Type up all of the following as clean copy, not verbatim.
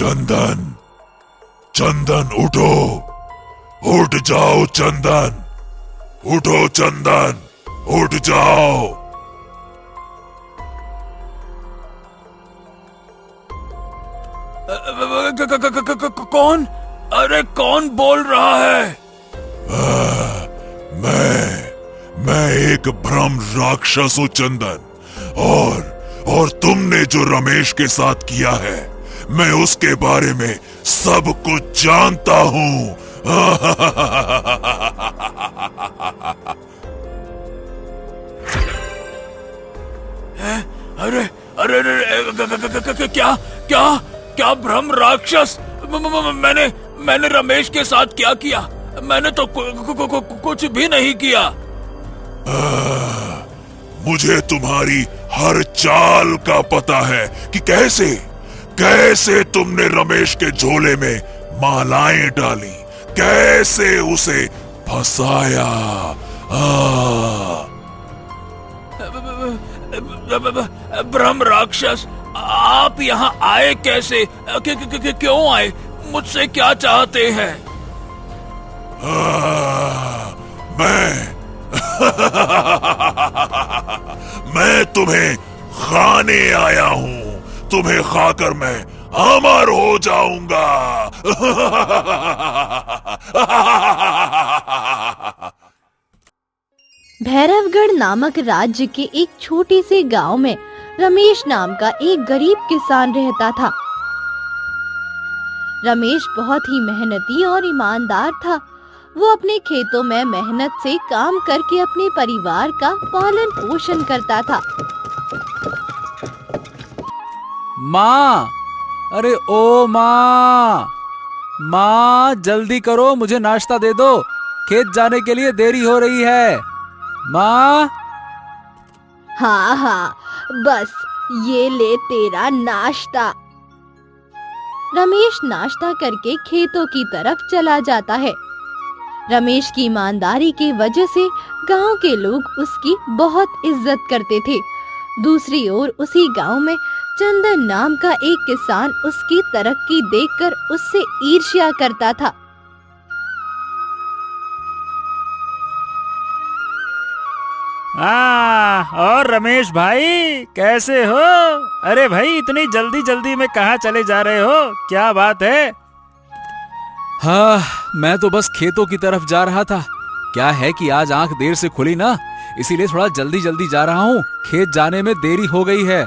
चंदन, चंदन उठो, उठ जाओ चंदन, उठो चंदन, उठ जाओ। कौन? अरे कौन बोल रहा है? मैं एक भ्रम राक्षस हूं चंदन, और तुमने जो रमेश के साथ किया है, मैं उसके बारे में सब कुछ जानता हूं। अरे अरे अरे क्या क्या क्या भ्रम राक्षस? मैंने रमेश के साथ क्या किया? मैंने तो कुछ भी नहीं किया। मुझे तुम्हारी हर चाल का पता है कि कैसे तुमने रमेश के झोले में मालाएं डाली, कैसे उसे फंसाया। ब्रह्म राक्षस, आप यहाँ आए कैसे? क्यों आए? मुझसे क्या चाहते हैं? मैं तुम्हें खाने आया हूँ। तुम्हें खाकर मैं अमर हो जाऊंगा। भैरवगढ़ नामक राज्य के एक छोटे से गांव में रमेश नाम का एक गरीब किसान रहता था। रमेश बहुत ही मेहनती और ईमानदार था। वो अपने खेतों में मेहनत से काम करके अपने परिवार का पालन पोषण करता था। माँ, अरे ओ माँ, माँ जल्दी करो, मुझे नाश्ता दे दो, खेत जाने के लिए देरी हो रही है। माँ। हाँ, बस ये ले तेरा नाश्ता। रमेश नाश्ता करके खेतों की तरफ चला जाता है। रमेश की ईमानदारी की वजह से गांव के लोग उसकी बहुत इज्जत करते थे। दूसरी ओर उसी गांव में चंदन नाम का एक किसान उसकी तरक्की देखकर उससे ईर्ष्या करता था। और रमेश भाई कैसे हो? अरे भाई, इतनी जल्दी जल्दी में कहाँ चले जा रहे हो? क्या बात है? हाँ, मैं तो बस खेतों की तरफ जा रहा था। क्या है कि आज आंख देर से खुली ना, इसीलिए थोड़ा जल्दी जल्दी जा रहा हूँ। खेत जाने में देरी हो गई है।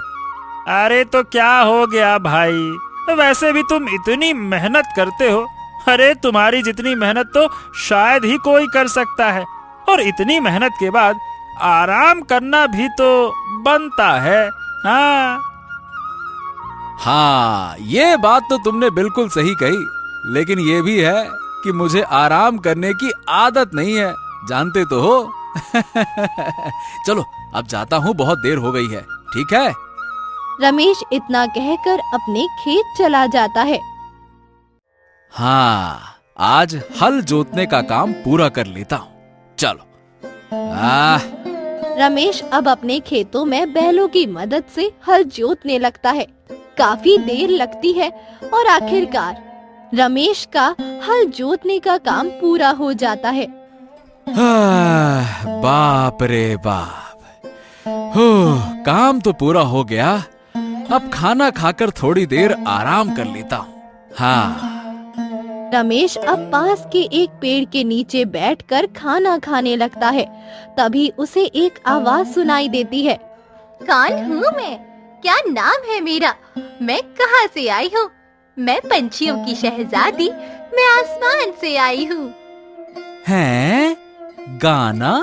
अरे तो क्या हो गया भाई? वैसे भी तुम इतनी मेहनत करते हो। अरे तुम्हारी जितनी मेहनत तो शायद ही कोई कर सकता है, और इतनी मेहनत के बाद आराम करना भी तो बनता है। हाँ, ये बात तो तुमने बिल्कुल सही कही, लेकिन ये भी है कि मुझे आराम करने की आदत नहीं है, जानते तो हो। चलो अब जाता हूँ, बहुत देर हो गई है। ठीक है? रमेश इतना कहकर अपने खेत चला जाता है। हाँ, आज हल जोतने का काम पूरा कर लेता हूँ। चलो। रमेश अब अपने खेतों में बैलों की मदद से हल जोतने लगता है। काफी देर लगती है और आखिरकार रमेश का हल जोतने का काम पूरा हो जाता है। बाप रे बाप, काम तो पूरा हो गया। अब खाना खाकर थोड़ी देर आराम कर लेता हूँ। हाँ। रमेश अब पास के एक पेड़ के नीचे बैठकर खाना खाने लगता है। तभी उसे एक आवाज सुनाई देती है। कौन हूँ मैं? क्या नाम है मेरा? मैं कहाँ से आई हूँ? मैं पंछियों की शहजादी, मैं आसमान से आई हूँ। हैं? गाना?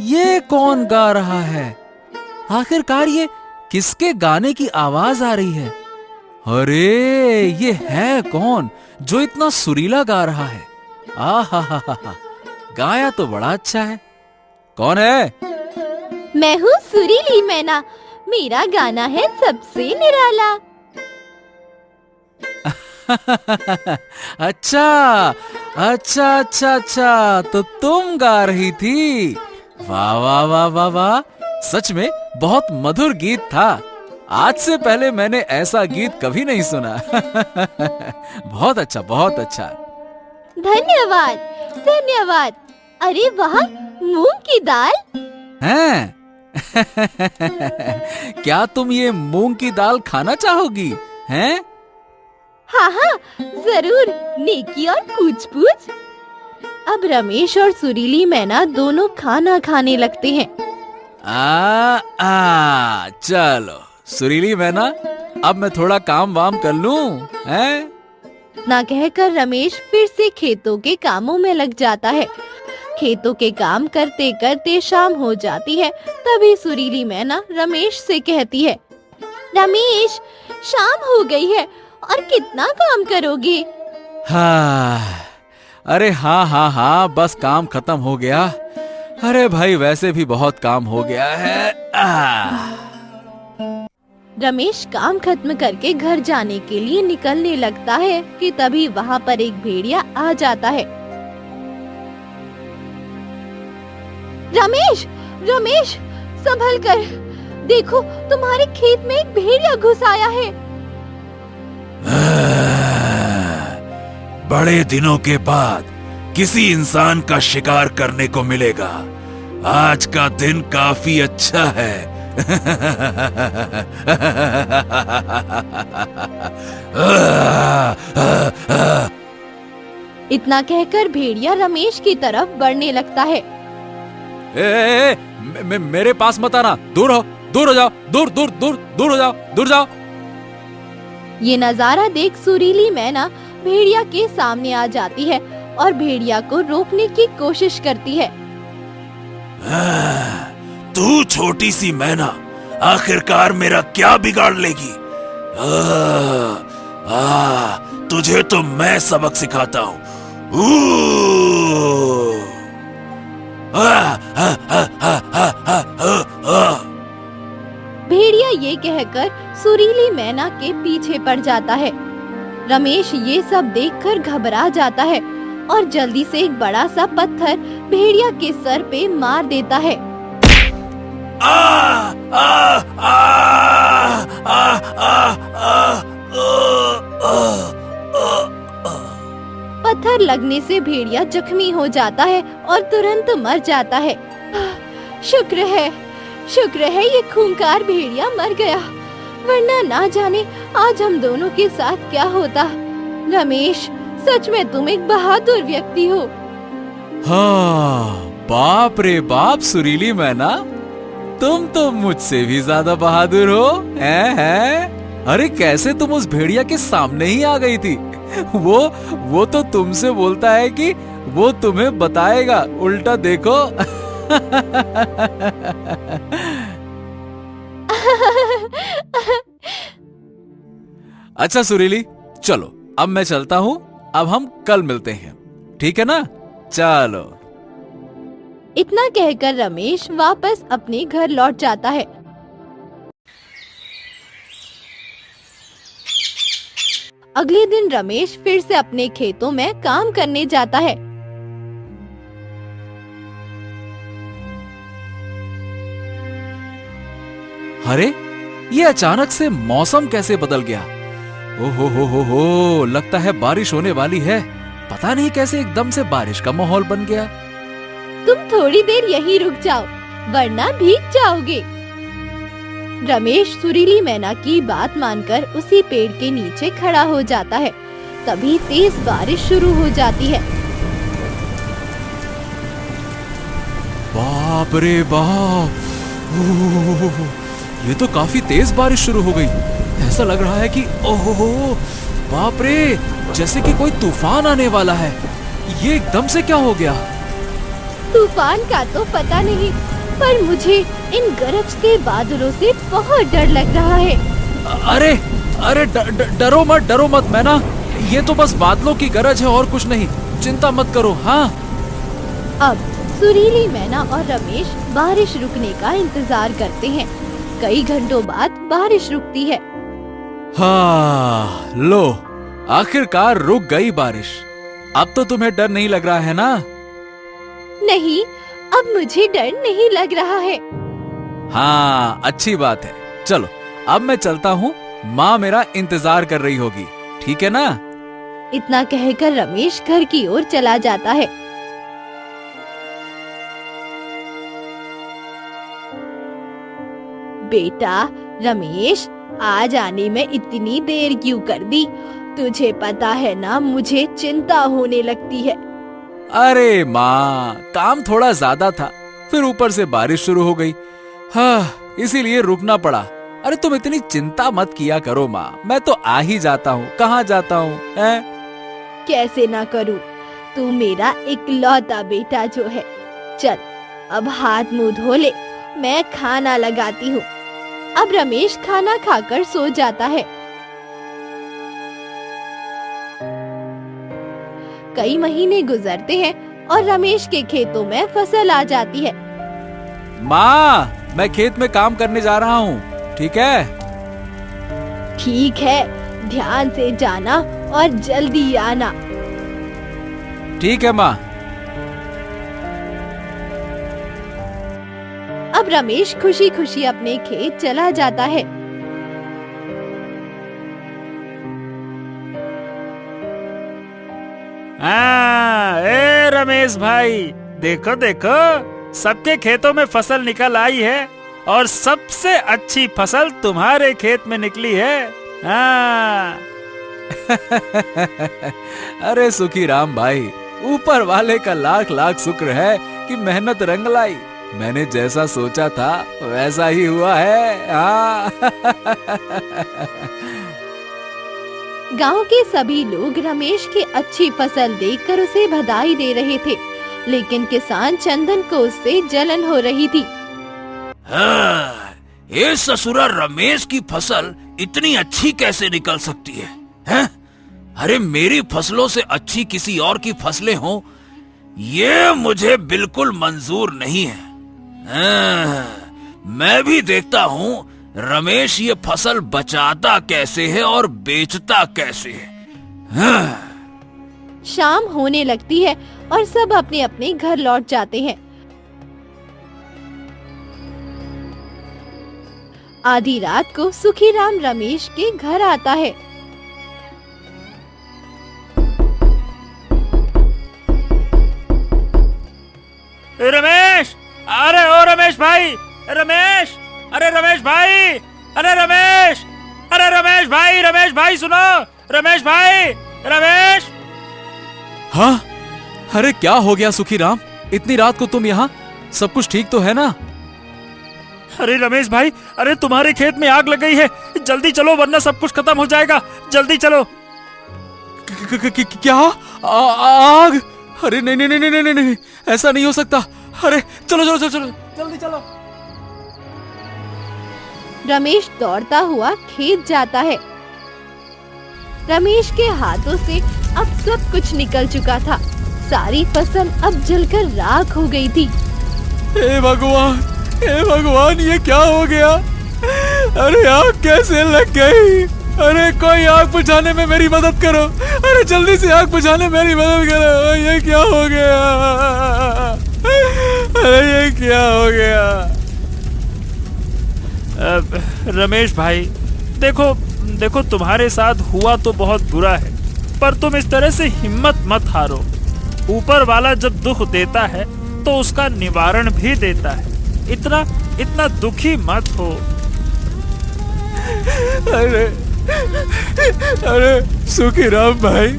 ये कौन गा रहा है? आखिरकार ये किसके गाने की आवाज आ रही है? अरे ये है कौन जो इतना सुरीला गा रहा है? आहा, गाया तो बड़ा अच्छा है। कौन है? मैं हूँ सुरीली मैना, मेरा गाना है सबसे निराला। अच्छा, तो तुम गा रही थी। वाह वाह वाह वाह वाह, सच में बहुत मधुर गीत था। आज से पहले मैंने ऐसा गीत कभी नहीं सुना। बहुत अच्छा, बहुत अच्छा। धन्यवाद, धन्यवाद। अरे वाह, मूंग की दाल। हैं? क्या तुम ये मूंग की दाल खाना चाहोगी? हैं? हाँ हाँ, जरूर। नेकी और पूछ-पूछ। अब रमेश और सुरीली मैना दोनों खाना खाने लगते हैं। चलो सुरीली मैना, अब मैं थोड़ा काम वाम कर लूं, हैं? ना कहकर रमेश फिर से खेतों के कामों में लग जाता है। खेतों के काम करते करते शाम हो जाती है। तभी सुरीली मैना रमेश से कहती है, रमेश, शाम हो गई है और कितना काम करोगे? हाँ, अरे हाँ, बस काम खत्म हो गया। अरे भाई, वैसे भी बहुत काम हो गया है। रमेश काम खत्म करके घर जाने के लिए निकलने लगता है कि तभी वहाँ पर एक भेड़िया आ जाता है। रमेश, रमेश, संभल कर, देखो तुम्हारे खेत में एक भेड़िया घुस आया है। बड़े दिनों के बाद किसी इंसान का शिकार करने को मिलेगा। आज का दिन काफी अच्छा है। इतना कहकर भेड़िया रमेश की तरफ बढ़ने लगता है। मेरे पास मत आना, दूर हो जाओ, दूर हो जाओ, दूर जाओ। ये नजारा देख सुरीली मैना भेड़िया के सामने आ जाती है और भेड़िया को रोकने की कोशिश करती है। तू छोटी सी मैना आखिरकार मेरा क्या बिगाड़ लेगी? तुझे तो मैं सबक सिखाता हूँ। भेड़िया ये कहकर सुरीली मैना के पीछे पड़ जाता है। रमेश ये सब देखकर घबरा जाता है और जल्दी से एक बड़ा सा पत्थर भेड़िया के सर पे मार देता है। पत्थर लगने से भेड़िया जख्मी हो जाता है और तुरंत मर जाता है। शुक्र है ये खूंखार भेड़िया मर गया, वरना ना जाने आज हम दोनों के साथ क्या होता। रमेश, सच में तुम एक बहादुर व्यक्ति हो। हाँ, बाप रे बाप सुरीली मैना, तुम तो मुझसे भी ज्यादा बहादुर हो, हैं? अरे कैसे तुम उस भेड़िया के सामने ही आ गई थी? वो तो तुमसे बोलता है कि वो तुम्हें बताएगा, उल्टा देखो। अच्छा सुरीली, चलो अब मैं चलता हूँ, अब हम कल मिलते हैं, ठीक है ना? चलो। इतना कहकर रमेश वापस अपने घर लौट जाता है। अगले दिन रमेश फिर से अपने खेतों में काम करने जाता है। अरे ये अचानक से मौसम कैसे बदल गया? ओहो, लगता है बारिश होने वाली है। पता नहीं कैसे एकदम से बारिश का माहौल बन गया। तुम थोड़ी देर यहीं रुक जाओ, वरना भीग जाओगे। रमेश सुरीली मैना की बात मानकर उसी पेड़ के नीचे खड़ा हो जाता है। तभी तेज बारिश शुरू हो जाती है। बाप रे बाप, ये तो काफी तेज बारिश शुरू हो गई। ऐसा लग रहा है कि ओहो बाप रे, जैसे कि कोई तूफान आने वाला है। ये एकदम से क्या हो गया? तूफान का तो पता नहीं, पर मुझे इन गरजते बादलों से बहुत डर लग रहा है। अरे डरो मत मैना, ये तो बस बादलों की गरज है और कुछ नहीं, चिंता मत करो। हाँ, अब सुरीली मैना और रमेश बारिश रुकने का इंतजार करते हैं। कई घंटों बाद बारिश रुकती है। हाँ, लो आखिरकार रुक गई बारिश। अब तो तुम्हें डर नहीं लग रहा है ना? नहीं, अब मुझे डर नहीं लग रहा है। हाँ, अच्छी बात है। चलो अब मैं चलता हूँ, माँ मेरा इंतजार कर रही होगी, ठीक है ना? इतना कहकर रमेश घर की ओर चला जाता है। बेटा रमेश, आज आने में इतनी देर क्यों कर दी? तुझे पता है ना, मुझे चिंता होने लगती है। अरे माँ, काम थोड़ा ज्यादा था, फिर ऊपर से बारिश शुरू हो गई, हाँ, इसीलिए रुकना पड़ा। अरे तुम इतनी चिंता मत किया करो माँ, मैं तो आ ही जाता हूँ। कहाँ जाता हूँ? कैसे ना करूँ, तू मेरा इकलौता बेटा जो है। चल अब हाथ मुंह धो ले, मैं खाना लगाती हूँ। अब रमेश खाना खाकर सो जाता है। कई महीने गुजरते हैं और रमेश के खेतों में फसल आ जाती है। माँ, मैं खेत में काम करने जा रहा हूँ, ठीक है? ठीक है, ध्यान से जाना और जल्दी आना। ठीक है माँ। अब रमेश खुशी खुशी अपने खेत चला जाता है। ए रमेश भाई, देखो देखो, सबके खेतों में फसल निकल आई है और सबसे अच्छी फसल तुम्हारे खेत में निकली है। अरे सुखी राम भाई, ऊपर वाले का लाख लाख शुक्र है कि मेहनत रंग लाई। मैंने जैसा सोचा था वैसा ही हुआ है। गांव के सभी लोग रमेश की अच्छी फसल देखकर उसे बधाई दे रहे थे, लेकिन किसान चंदन को उससे जलन हो रही थी। ये ससुरा रमेश की फसल इतनी अच्छी कैसे निकल सकती है, हैं? अरे मेरी फसलों से अच्छी किसी और की फसलें हों, ये मुझे बिल्कुल मंजूर नहीं है। मैं भी देखता हूँ रमेश ये फसल बचाता कैसे है और बेचता कैसे है। शाम होने लगती है और सब अपने अपने घर लौट जाते हैं। आधी रात को सुखीराम रमेश के घर आता है। रमेश, अरे ओ रमेश भाई, रमेश, अरे रमेश भाई, अरे रमेश, अरे रमेश भाई, रमेश भाई सुनो, रमेश भाई, रमेश। हाँ, अरे क्या हो गया सुखीराम, इतनी रात को तुम यहाँ? सब कुछ ठीक तो है ना? अरे रमेश भाई, अरे तुम्हारे खेत में आग लग गई है, जल्दी चलो वरना सब कुछ खत्म हो जाएगा, जल्दी चलो। क्या? आग? अरे नहीं नहीं नहीं नहीं नहीं, ऐसा नहीं हो सकता। अरे चलो चलो चलो चलो, जल्दी चलो। रमेश दौड़ता हुआ खेत जाता है। रमेश के हाथों से अब सब कुछ निकल चुका था। सारी फसल अब जलकर राख हो गई थी। हे भगवान, ये क्या हो गया? अरे आग कैसे लग गई? अरे कोई आग बुझाने में मेरी मदद करो, अरे जल्दी से आग बुझाने में मेरी मदद करो। ये क्या हो गया? अरे ये क्या हो गया? रमेश भाई, देखो देखो, तुम्हारे साथ हुआ तो बहुत बुरा है, पर तुम इस तरह से हिम्मत मत हारो। ऊपर वाला जब दुख देता है तो उसका निवारण भी देता है। इतना दुखी मत हो। अरे सुखीराम भाई,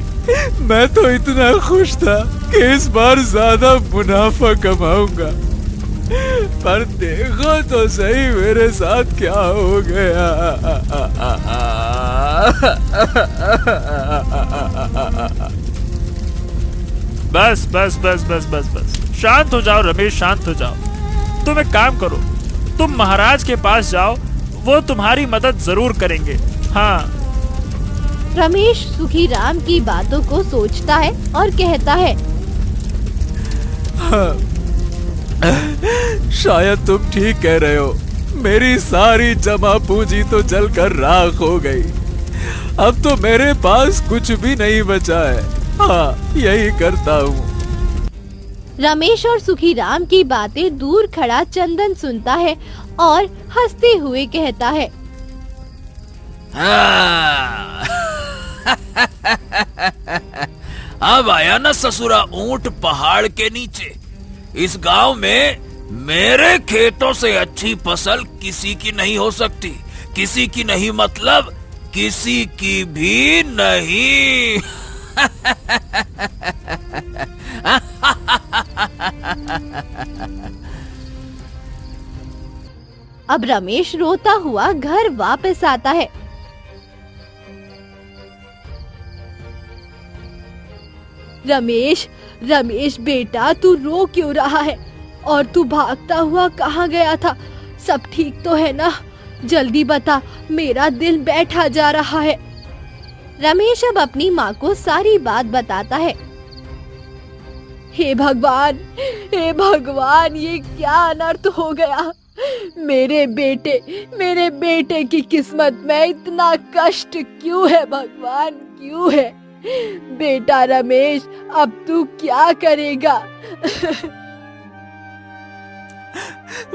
मैं तो इतना खुश था कि इस बार ज्यादा मुनाफा कमाऊंगा, पर देखो तो सही मेरे साथ क्या हो गया। बस बस बस बस बस बस, शांत हो जाओ रमेश, शांत हो जाओ। तुम एक काम करो, तुम महाराज के पास जाओ, वो तुम्हारी मदद जरूर करेंगे। हाँ। रमेश सुखीराम की बातों को सोचता है और कहता है, हाँ, शायद तुम ठीक कह रहे हो। मेरी सारी जमा पूंजी तो जलकर राख हो गई। अब तो मेरे पास कुछ भी नहीं बचा है। हाँ, यही करता हूँ। रमेश और सुखीराम की बातें दूर खड़ा चंदन सुनता है और हंसते हुए कहता है, हाँ। अब आया ना ससुरा ऊंट पहाड़ के नीचे। इस गांव में मेरे खेतों से अच्छी फसल किसी की नहीं हो सकती। किसी की नहीं मतलब किसी की भी नहीं। अब रमेश रोता हुआ घर वापस आता है। रमेश, रमेश बेटा, तू रो क्यों रहा है? और तू भागता हुआ कहाँ गया था? सब ठीक तो है ना? जल्दी बता, मेरा दिल बैठा जा रहा है। रमेश अब अपनी माँ को सारी बात बताता है। हे भगवान, हे भगवान, ये क्या अनर्थ हो गया? मेरे बेटे की किस्मत में इतना कष्ट क्यों है भगवान, क्यों है? बेटा रमेश, अब तू क्या करेगा?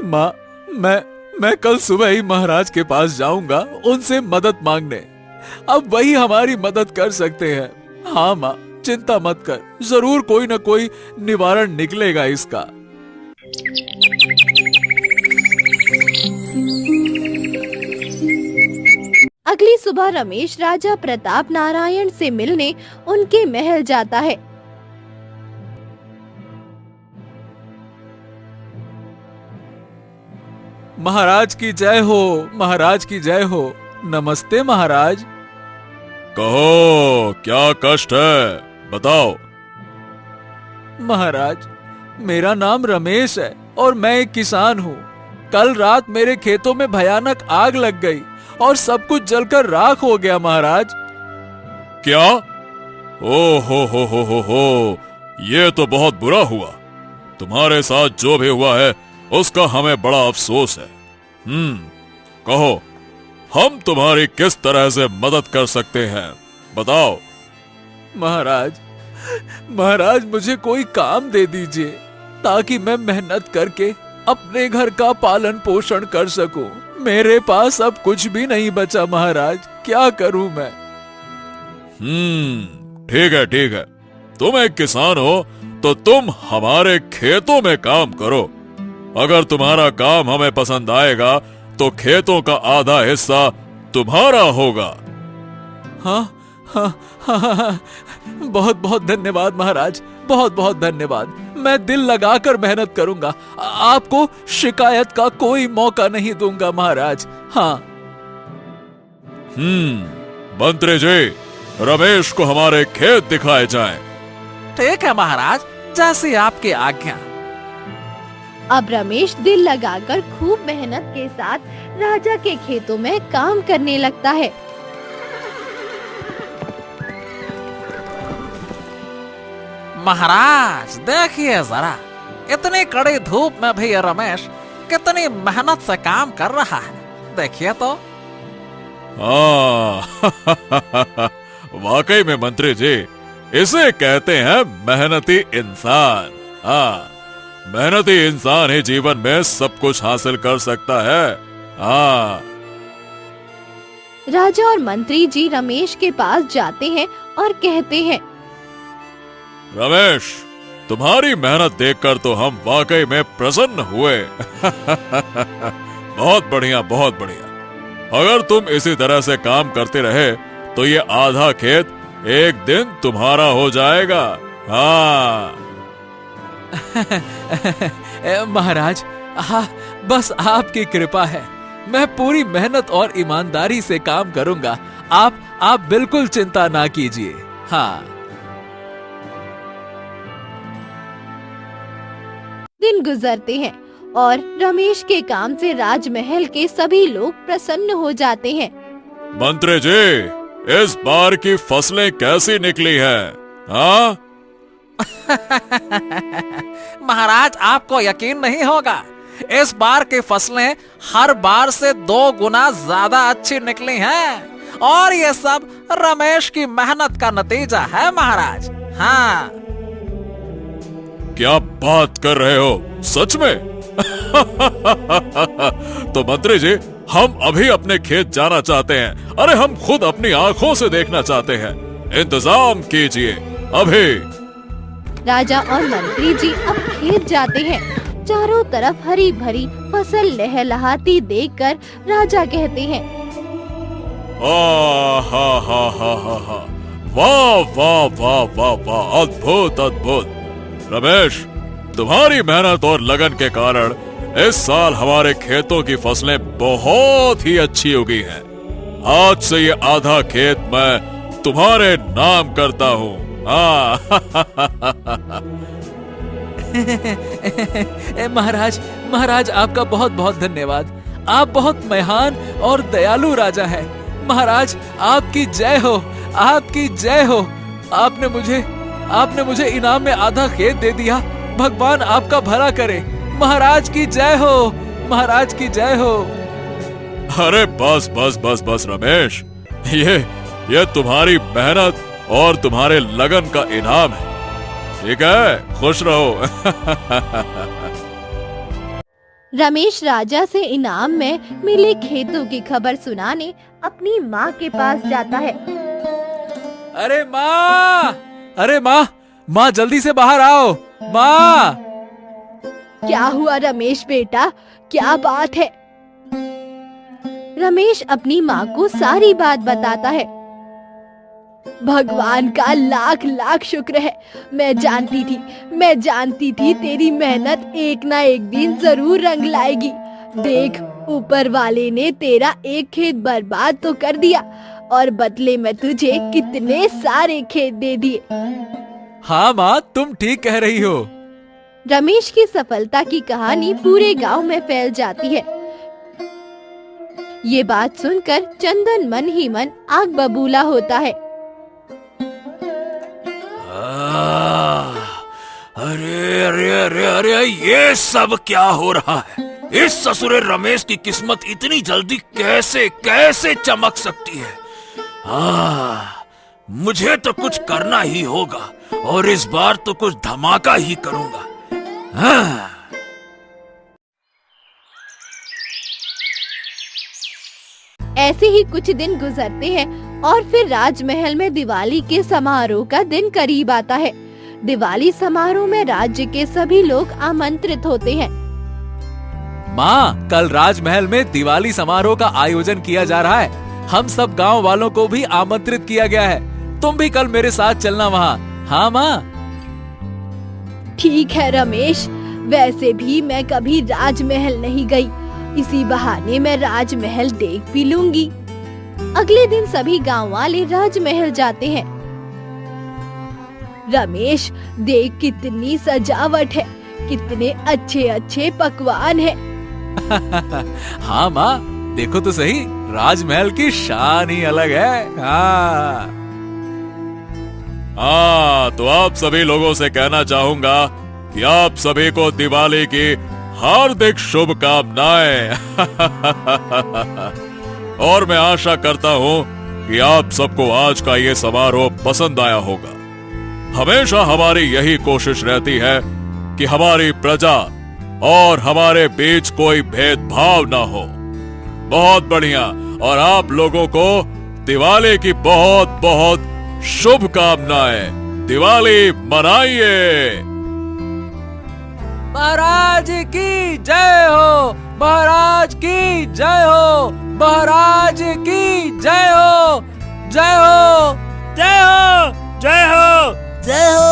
माँ, मैं कल सुबह ही महाराज के पास जाऊंगा उनसे मदद मांगने। अब वही हमारी मदद कर सकते हैं। हाँ माँ, चिंता मत कर, जरूर कोई न कोई निवारण निकलेगा इसका। अगली सुबह रमेश राजा प्रताप नारायण से मिलने उनके महल जाता है। महाराज की जय हो, महाराज की जय हो। नमस्ते महाराज। कहो, क्या कष्ट है, बताओ। महाराज, मेरा नाम रमेश है और मैं एक किसान हूँ। कल रात मेरे खेतों में भयानक आग लग गई और सब कुछ जलकर राख हो गया महाराज। क्या? ओ हो, ये तो बहुत बुरा हुआ। तुम्हारे साथ जो भी हुआ है उसका हमें बड़ा अफसोस है। कहो, हम तुम्हारी किस तरह से मदद कर सकते हैं, बताओ। महाराज, मुझे कोई काम दे दीजिए ताकि मैं मेहनत करके अपने घर का पालन पोषण कर सकूं। मेरे पास अब कुछ भी नहीं बचा महाराज, क्या करूं मैं? ठीक है। तुम एक किसान हो तो तुम हमारे खेतों में काम करो। अगर तुम्हारा काम हमें पसंद आएगा तो खेतों का आधा हिस्सा तुम्हारा होगा। हाँ, बहुत बहुत धन्यवाद महाराज, बहुत बहुत धन्यवाद। मैं दिल लगाकर मेहनत करूंगा। आपको शिकायत का कोई मौका नहीं दूंगा महाराज। हाँ। मंत्री जी, रमेश को हमारे खेत दिखाए जाएं। ठीक है महाराज, जैसी आपकी आज्ञा। अब रमेश दिल लगाकर खूब मेहनत के साथ राजा के खेतों में काम करने लगता है। महाराज देखिए जरा, इतनी कड़ी धूप में भी ये रमेश कितनी मेहनत से काम कर रहा है, देखिए तो। वाकई में मंत्री जी, इसे कहते हैं मेहनती इंसान। हाँ, मेहनती इंसान ही जीवन में सब कुछ हासिल कर सकता है। हाँ। राजा और मंत्री जी रमेश के पास जाते हैं और कहते हैं, रमेश, तुम्हारी मेहनत देखकर तो हम वाकई में प्रसन्न हुए। बहुत बढ़िया, बहुत बढ़िया। अगर तुम इसी तरह से काम करते रहे तो ये आधा खेत एक दिन तुम्हारा हो जाएगा। हाँ। महाराज, बस आपकी कृपा है। मैं पूरी मेहनत और ईमानदारी से काम करूंगा। आप बिल्कुल चिंता ना कीजिए। हाँ। दिन गुजरते हैं और रमेश के काम से राजमहल के सभी लोग प्रसन्न हो जाते हैं। मंत्री जी, इस बार की फसलें कैसी निकली हैं? हाँ? महाराज, आपको यकीन नहीं होगा, इस बार की फसलें हर बार से 2 गुना ज्यादा अच्छी निकली हैं और ये सब रमेश की मेहनत का नतीजा है महाराज। हाँ। क्या बात कर रहे हो, सच में? तो मंत्री जी, हम अभी अपने खेत जाना चाहते हैं। अरे हम खुद अपनी आंखों से देखना चाहते हैं। इंतजाम कीजिए अभी। राजा और मंत्री जी अब खेत जाते हैं। चारों तरफ हरी भरी फसल लहलहाती देखकर राजा कहते हैं, हा हा हा हा हा, वाह वाह वाह वाह वाह, अद्भुत अद्भुत। रमेश, तुम्हारी मेहनत और लगन के कारण इस साल हमारे खेतों की फसलें बहुत ही अच्छी उगी हैं। आज से ये आधा खेत मैं तुम्हारे नाम करता हूँ। महाराज, महाराज आपका बहुत बहुत धन्यवाद। आप बहुत महान और दयालु राजा हैं। महाराज आपकी जय हो, आपकी जय हो। आपने मुझे इनाम में आधा खेत दे दिया। भगवान आपका भला करे। महाराज की जय हो, महाराज की जय हो। अरे बस बस बस बस रमेश, ये तुम्हारी मेहनत और तुम्हारे लगन का इनाम है। ठीक है, खुश रहो। रमेश राजा से इनाम में मिले खेतों की खबर सुनाने अपनी माँ के पास जाता है। अरे माँ, अरे माँ जल्दी से बाहर आओ। माँ, क्या हुआ रमेश बेटा, क्या बात है? रमेश अपनी माँ को सारी बात बताता है। भगवान का लाख लाख शुक्र है। मैं जानती थी तेरी मेहनत एक ना एक दिन जरूर रंग लाएगी। देख, ऊपर वाले ने तेरा एक खेत बर्बाद तो कर दिया और बदले में तुझे कितने सारे खेत दे दिए। हाँ माँ, तुम ठीक कह रही हो। रमेश की सफलता की कहानी पूरे गांव में फैल जाती है। ये बात सुनकर चंदन मन ही मन आग बबूला होता है। अरे अरे अरे अरे, ये सब क्या हो रहा है? इस ससुरे रमेश की किस्मत इतनी जल्दी कैसे कैसे चमक सकती है? मुझे तो कुछ करना ही होगा और इस बार तो कुछ धमाका ही करूंगा। ऐसे ही कुछ दिन गुजरते हैं और फिर राजमहल में दिवाली के समारोह का दिन करीब आता है। दिवाली समारोह में राज्य के सभी लोग आमंत्रित होते हैं। माँ, कल राजमहल में दिवाली समारोह का आयोजन किया जा रहा है। हम सब गांव वालों को भी आमंत्रित किया गया है। तुम भी कल मेरे साथ चलना वहाँ। हाँ माँ। ठीक है रमेश, वैसे भी मैं कभी राजमहल नहीं गई। इसी बहाने मैं राजमहल देख भी लूंगी। अगले दिन सभी गांव वाले राजमहल जाते हैं। रमेश, देख कितनी सजावट है, कितने अच्छे अच्छे पकवान हैं। हाँ माँ, देखो तो सही, राजमहल की शान ही अलग है। हाँ, तो आप सभी लोगों से कहना चाहूंगा कि आप सभी को दिवाली की हार्दिक शुभकामनाएं। और मैं आशा करता हूँ कि आप सबको आज का ये समारोह पसंद आया होगा। हमेशा हमारी यही कोशिश रहती है कि हमारी प्रजा और हमारे बीच कोई भेदभाव ना हो। बहुत बढ़िया, और आप लोगों को दिवाली की बहुत बहुत शुभकामनाएं। दिवाली मनाइए। महाराज की जय हो, महाराज की जय हो, महाराज की जय हो, जय हो, जय हो, जय हो, जय हो।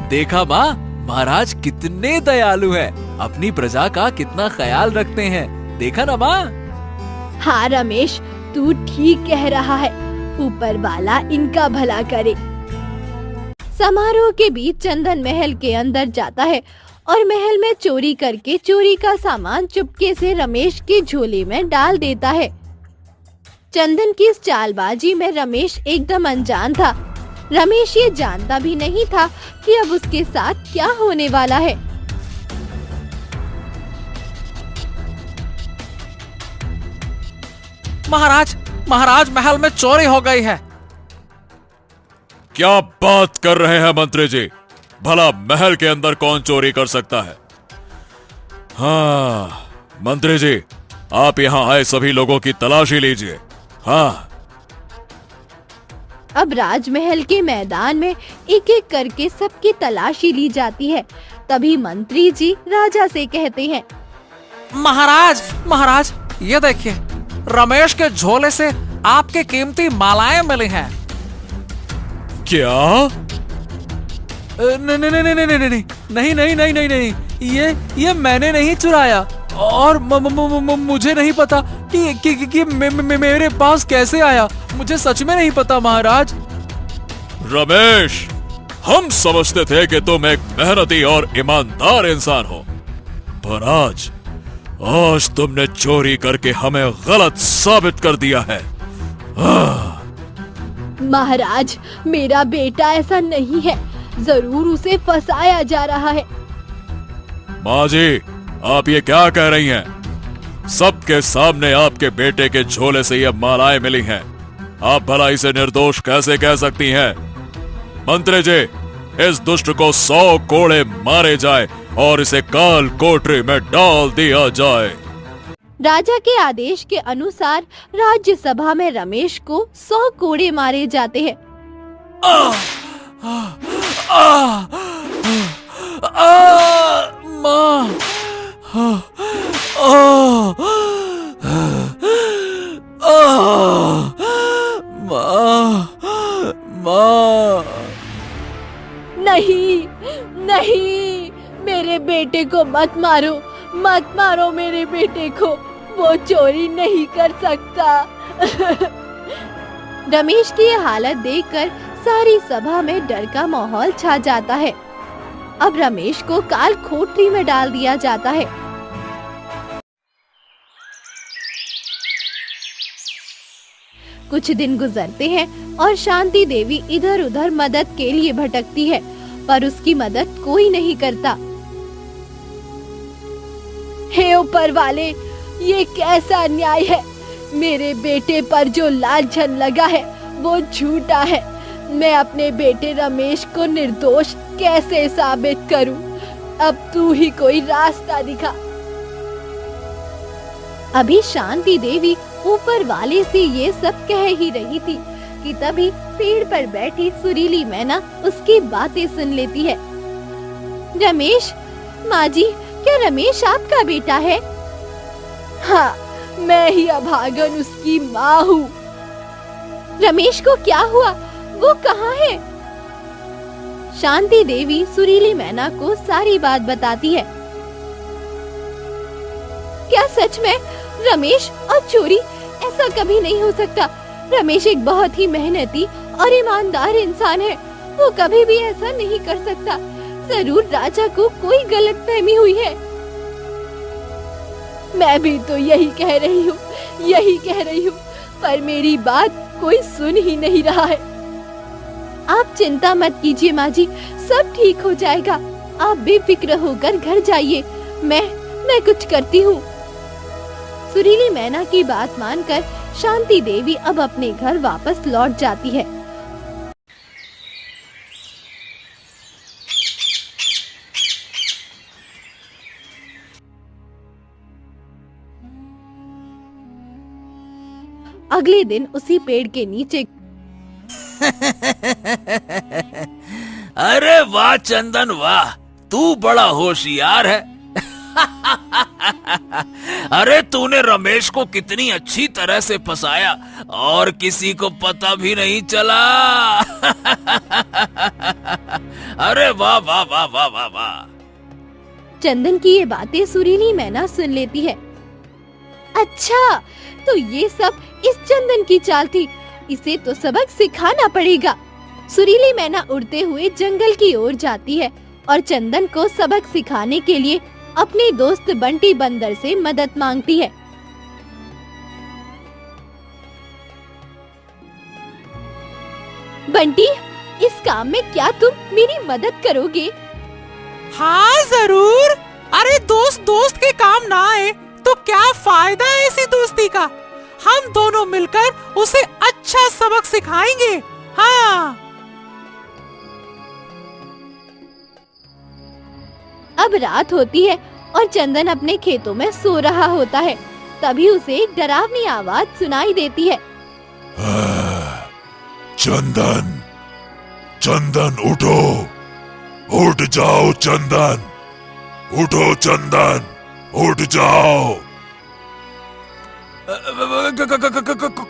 देखा माँ, महाराज कितने दयालु हैं, अपनी प्रजा का कितना ख्याल रखते हैं। देखा ना माँ? हाँ रमेश, तू ठीक कह रहा है। ऊपर वाला इनका भला करे। समारोह के बीच चंदन महल के अंदर जाता है और महल में चोरी करके चोरी का सामान चुपके से रमेश के झोले में डाल देता है। चंदन की इस चालबाजी में रमेश एकदम अनजान था। रमेश ये जानता भी नहीं था कि अब उसके साथ क्या होने वाला है। महाराज, महाराज, महल में चोरी हो गई है। क्या बात कर रहे हैं मंत्री जी? भला महल के अंदर कौन चोरी कर सकता है? हाँ, मंत्री जी, आप यहाँ आए सभी लोगों की तलाशी लीजिए। हाँ। अब राजमहल के मैदान में एक एक करके सबकी तलाशी ली जाती है। तभी मंत्री जी राजा से कहते हैं, महाराज महाराज, ये देखिए, रमेश के झोले से आपके कीमती मालाएं मिली हैं। क्या? नहीं नहीं नहीं नहीं नहीं नहीं नहीं नहीं नहीं नहीं, ये मैंने नहीं चुराया और मुझे नहीं पता कि मेरे पास कैसे आया। मुझे सच में नहीं पता महाराज। रमेश, हम समझते थे कि तुम एक मेहनती और ईमानदार इंसान हो, पर आज तुमने चोरी करके हमें गलत साबित कर दिया है। महाराज, मेरा बेटा ऐसा नहीं है, जरूर उसे फंसाया जा रहा है। माँ जी, आप ये क्या कह रही हैं? सबके सामने आपके बेटे के झोले से ये मालाएं मिली हैं। आप भला इसे निर्दोष कैसे कह सकती हैं? मंत्री जी, इस दुष्ट को 100 कोड़े मारे जाए और इसे काल कोठरी में डाल दिया जाए। राजा के आदेश के अनुसार राज्यसभा में रमेश को 100 कोड़े मारे जाते हैं। माँ, माँ, नहीं नहीं, मेरे बेटे को मत मारो, मत मारो मेरे बेटे को, वो चोरी नहीं कर सकता। रमेश की ये हालत देखकर सारी सभा में डर का माहौल छा जाता है। अब रमेश को काल कोठरी में डाल दिया जाता है। कुछ दिन गुजरते हैं और शांति देवी इधर उधर मदद के लिए भटकती है, पर उसकी मदद कोई नहीं करता। हे ऊपर वाले, ये कैसा अन्याय है? मेरे बेटे पर जो लांछन लगा है वो झूठा है। मैं अपने बेटे रमेश को निर्दोष कैसे साबित करूं? अब तू ही कोई रास्ता दिखा। अभी शांति देवी ऊपर वाले से ये सब कह ही रही थी कि तभी पेड़ पर बैठी सुरीली मैना उसकी बातें सुन लेती है। रमेश, माँ जी, क्या रमेश आपका बेटा है? हाँ, मैं ही अभागन उसकी माँ हूँ। रमेश को क्या हुआ? वो कहाँ है? शांति देवी सुरीली मैना को सारी बात बताती है। क्या सच में रमेश और चोरी? ऐसा कभी नहीं हो सकता। रमेश एक बहुत ही मेहनती और ईमानदार इंसान है, वो कभी भी ऐसा नहीं कर सकता। जरूर राजा को कोई गलतफहमी हुई है। मैं भी तो यही कह रही हूँ, पर मेरी बात कोई सुन ही नहीं रहा है। आप चिंता मत कीजिए माँ जी, सब ठीक हो जाएगा। आप बेफिक्र होकर घर जाइए, मैं कुछ करती हूँ। सुरीली मैना की बात मानकर शांति देवी अब अपने घर वापस लौट जाती है। अगले दिन उसी पेड़ के नीचे अरे वाह चंदन वाह, तू बड़ा होशियार है। अरे तूने रमेश को कितनी अच्छी तरह से फंसाया और किसी को पता भी नहीं चला। अरे वाह वाह वाह वाह वाह वाह। चंदन की ये बातें सुरीली मैना सुन लेती है। अच्छा, तो ये सब इस चंदन की चाल थी, इसे तो सबक सिखाना पड़ेगा। सुरीली मैना उड़ते हुए जंगल की ओर जाती है और चंदन को सबक सिखाने के लिए अपने दोस्त बंटी बंदर से मदद मांगती है। बंटी, इस काम में क्या तुम मेरी मदद करोगे? हाँ जरूर। अरे दोस्त दोस्त के काम ना आए तो क्या फायदा है इसी दोस्ती का। हम दोनों मिलकर उसे अच्छा सबक सिखाएंगे। हाँ। अब रात होती है और चंदन अपने खेतों में सो रहा होता है। तभी उसे एक डरावनी आवाज सुनाई देती है। चंदन, चंदन उठो, उठ जाओ चंदन, उठो चंदन, उठ जाओ।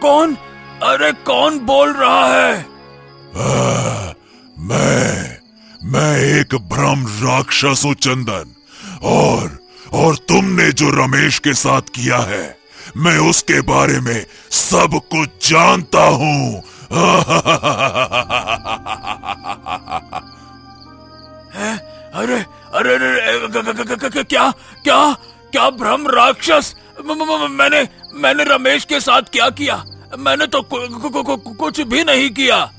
कौन? अरे कौन बोल रहा है? मैं एक ब्रह्म राक्षस हूँ चंदन, और तुमने जो रमेश के साथ किया है, मैं उसके बारे में सब कुछ जानता हूँ। अरे अरे अरे क्या क्या क्या ब्रह्म राक्षस? मैंने रमेश के साथ क्या किया? मैंने तो कुछ भी नहीं किया।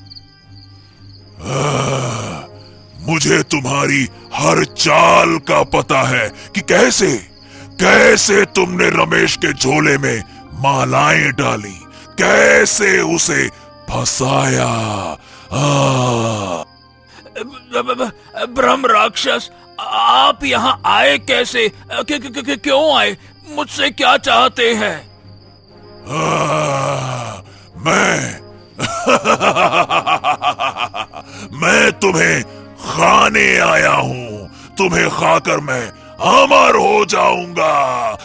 मुझे तुम्हारी हर चाल का पता है कि कैसे तुमने रमेश के झोले में मालाएं डाली, कैसे उसे फंसाया। ब्रह्म राक्षस, आप यहाँ आए कैसे? क्यों आए? मुझसे क्या चाहते हैं? मैं तुम्हें खाने आया हूँ। तुम्हें खाकर मैं अमर हो जाऊंगा।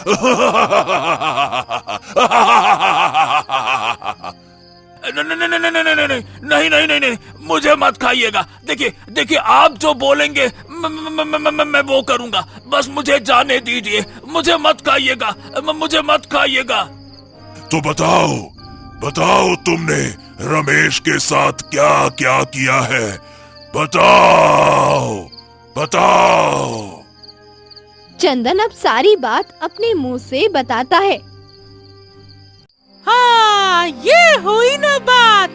नहीं, मुझे मत खाइएगा। देखिए आप जो बोलेंगे मैं वो करूंगा। बस मुझे जाने दीजिए, मुझे मत खाइएगा, मुझे मत खाइएगा। तो बताओ तुमने रमेश के साथ क्या क्या किया है? बताओ। चंदन अब सारी बात अपने मुंह से बताता है। हाँ, ये हुई ना बात।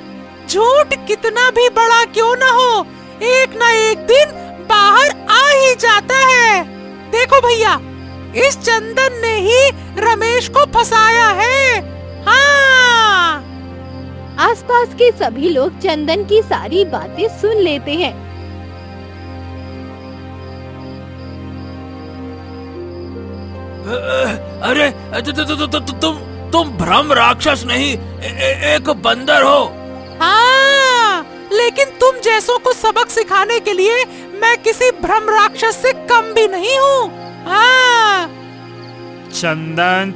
झूठ कितना भी बड़ा क्यों ना हो, एक ना एक दिन बाहर आ ही जाता है। देखो भैया, इस चंदन ने ही रमेश को फंसाया है। हाँ। आसपास के सभी लोग चंदन की सारी बातें सुन लेते हैं। अरे तुम ब्रह्म राक्षस नहीं, एक बंदर हो। हाँ, लेकिन तुम जैसों को सबक सिखाने के लिए मैं किसी ब्रह्म राक्षस से कम भी नहीं हूँ। हाँ। चंदन,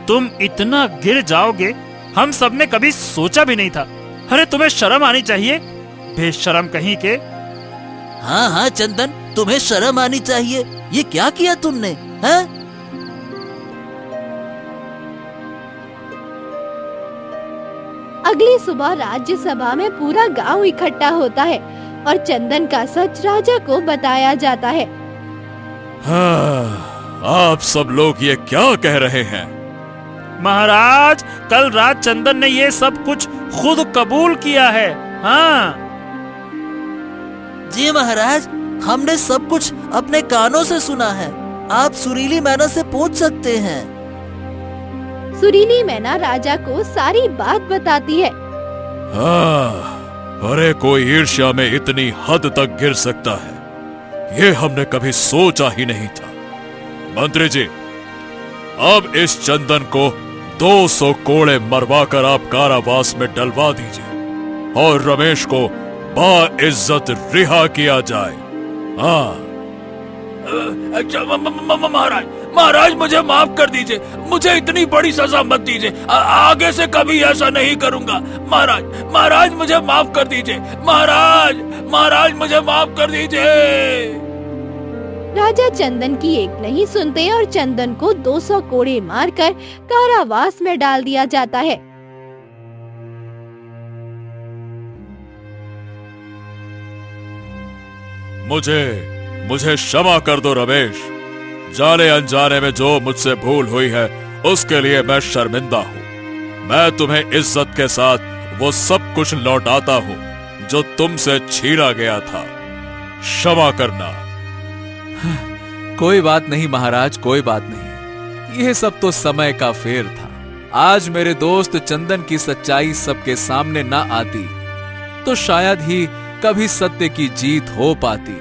तुम इतना गिर जाओगे हम सबने कभी सोचा भी नहीं था। अरे तुम्हें शर्म आनी चाहिए, बेशर्म कहीं के। हाँ चंदन, तुम्हें शर्म आनी चाहिए। ये क्या किया तुमने? हैं? अगली सुबह राज्यसभा में पूरा गांव इकट्ठा होता है और चंदन का सच राजा को बताया जाता है। हाँ, आप सब लोग ये क्या कह रहे हैं? महाराज, कल रात चंदन ने ये सब कुछ खुद कबूल किया है। हाँ जी महाराज, हमने सब कुछ अपने कानों से सुना है। आप सुरीली मैना से पूछ सकते हैं। सुरीली मैना राजा को सारी बात बताती है। हाँ, अरे कोई ईर्ष्या में इतनी हद तक गिर सकता है, ये हमने कभी सोचा ही नहीं था। मंत्री जी, अब इस चंदन को 200 कोड़े मरवाकर आप कारावास में डलवा दीजिए और रमेश को बाइज्जत रिहा किया जाए। हाँ। महाराज मुझे माफ कर दीजिए, मुझे इतनी बड़ी सजा मत दीजिए। आगे से कभी ऐसा नहीं करूंगा। महाराज मुझे माफ कर दीजिए। महाराज मुझे माफ कर दीजिए। राजा चंदन की एक नहीं सुनते और चंदन को 200 कोड़े मारकर कारावास में डाल दिया जाता है। मुझे क्षमा कर दो रमेश। जाने अनजाने में जो मुझसे भूल हुई है उसके लिए मैं शर्मिंदा हूँ। मैं तुम्हें इज्जत के साथ वो सब कुछ लौटाता हूँ जो तुमसे छीना गया था। क्षमा करना। कोई बात नहीं महाराज, कोई बात नहीं। यह सब तो समय का फेर था। आज मेरे दोस्त चंदन की सच्चाई सबके सामने ना आती तो शायद ही कभी सत्य की जीत हो पाती।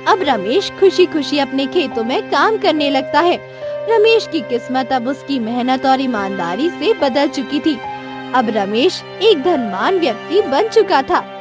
अब रमेश खुशी खुशी अपने खेतों में काम करने लगता है। रमेश की किस्मत अब उसकी मेहनत और ईमानदारी से बदल चुकी थी। अब रमेश एक धनवान व्यक्ति बन चुका था।